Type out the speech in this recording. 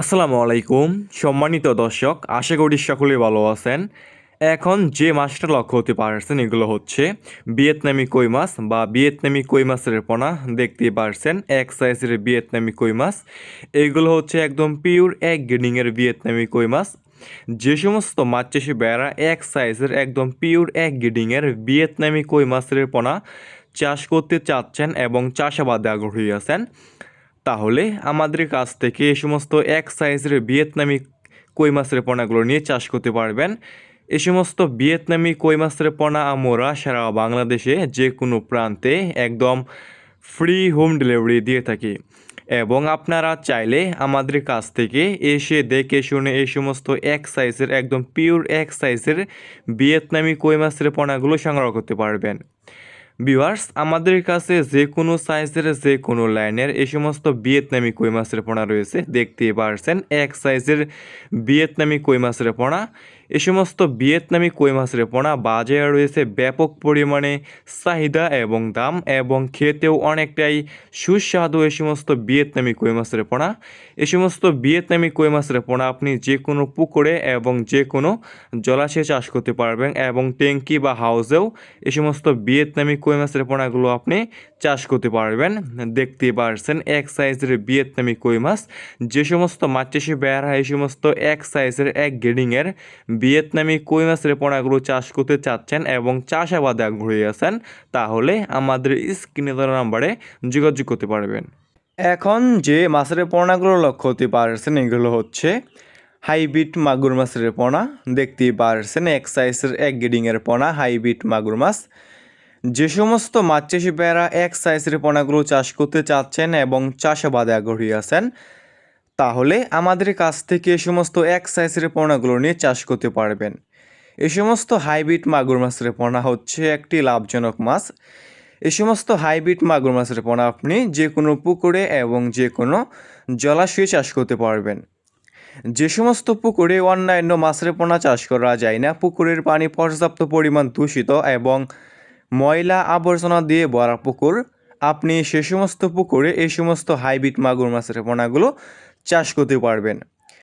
আসসালামু আলাইকুম সম্মানিত দর্শক, আশা করি সকলেই ভালো আছেন। এখন যে মাছটা লক্ষ্য হতে পারছেন এগুলো হচ্ছে ভিয়েতনামি কই মাছ বা ভিয়েতনামি কই মাছের পোনা। দেখতেই পারছেন এক সাইজের ভিয়েতনামি কই মাছ। এইগুলো হচ্ছে একদম পিওর এক গ্রেডিংয়ের ভিয়েতনামি কই মাছ। যে সমস্ত মাছ চাষি ভাইয়েরা এক সাইজের একদম পিওর এক গ্রেডিংয়ের ভিয়েতনামি কই মাছের পোনা চাষ করতে চাচ্ছেন এবং চাষাবাদে আগ্রহী আছেন, তাহলে আমাদের কাছ থেকে এই সমস্ত এক সাইজের ভিয়েতনামি কই মাছের পোনাগুলো নিয়ে চাষ করতে পারবেন। এই সমস্ত ভিয়েতনামি কই মাছের পোনা আমরা সারা বাংলাদেশে যে কোনো প্রান্তে একদম ফ্রি হোম ডেলিভারি দিয়ে থাকি এবং আপনারা চাইলে আমাদের কাছ থেকে এসে দেখে শুনে এই সমস্ত এক সাইজের একদম পিওর এক সাইজের ভিয়েতনামি কই মাছের পোনাগুলো সংগ্রহ করতে পারবেন। ভিউয়ার্স, আমাদের কাছে যে কোনো সাইজের যে কোনো লাইনের এই সমস্ত ভিয়েতনামি কই মাছের পোনা রয়েছে। দেখতেই পারছেন এক সাইজের ভিয়েতনামি কই মাছের পোনা। এই সমস্ত ভিয়েতনামি কই মাছের পোনা বাজারে রয়েছে ব্যাপক পরিমাণে চাহিদা এবং দাম, এবং খেতেও অনেকটাই সুস্বাদু এই সমস্ত ভিয়েতনামি কই মাছের পোনা। এই সমস্ত ভিয়েতনামি কই মাছের পোনা আপনি যে কোনো পুকুরে এবং যে কোনো জলাশয়ে চাষ করতে পারবেন, এবং ট্যাঙ্কি বা হাউসেও এই সমস্ত ভিয়েতনামি কই মাছের পোনাগুলো আপনি চাষ করতে পারবেন। দেখতেই পারছেন এক সাইজের ভিয়েতনামি কই মাছ। যে সমস্ত মাছ চাষি ভাইয়েরা এই সমস্ত এক সাইজের এক গ্রেডিংয়ের ভিয়েতনামি কই মাছের পোনাগুলো চাষ করতে চাচ্ছেন এবং চাষাবাদে আগ্রহী আছেন, তাহলে আমাদের স্ক্রিনে দেওয়া নাম্বারে যোগাযোগ করতে পারবেন। এখন যে মাছের পোনাগুলো লক্ষ্য হতে পারছেন এগুলো হচ্ছে হাইব্রিড মাগুর মাছের পোনা। দেখতেই পারছেন এক সাইজের এক গ্রেডিংয়ের পোনা হাইব্রিড মাগুর মাছ। যে সমস্ত মাছ চাষি ভাইয়েরা এক সাইজের পোনাগুলো চাষ করতে চাচ্ছেন এবং চাষাবাদে আগ্রহী আছেন, তাহলে আমাদের কাছ থেকে এই সমস্ত এক সাইজের পোনাগুলো নিয়ে চাষ করতে পারবেন। এই সমস্ত হাইব্রিড মাগুর মাছের পোনা হচ্ছে একটি লাভজনক মাছ। এই সমস্ত হাইব্রিড মাগুর মাছের পোনা আপনি যে কোনো পুকুরে এবং যে কোনো জলাশয়ে চাষ করতে পারবেন। যে সমস্ত পুকুরে অন্যান্য মাছের পোনা চাষ করা যায় না, পুকুরের পানি পর্যাপ্ত পরিমাণ দূষিত এবং ময়লা আবর্জনা দিয়ে ভরা পুকুর, আপনি সে সমস্ত পুকুরে এই সমস্ত হাইব্রিড মাগুর মাছের পোনাগুলো চাষ করতে পারবেন।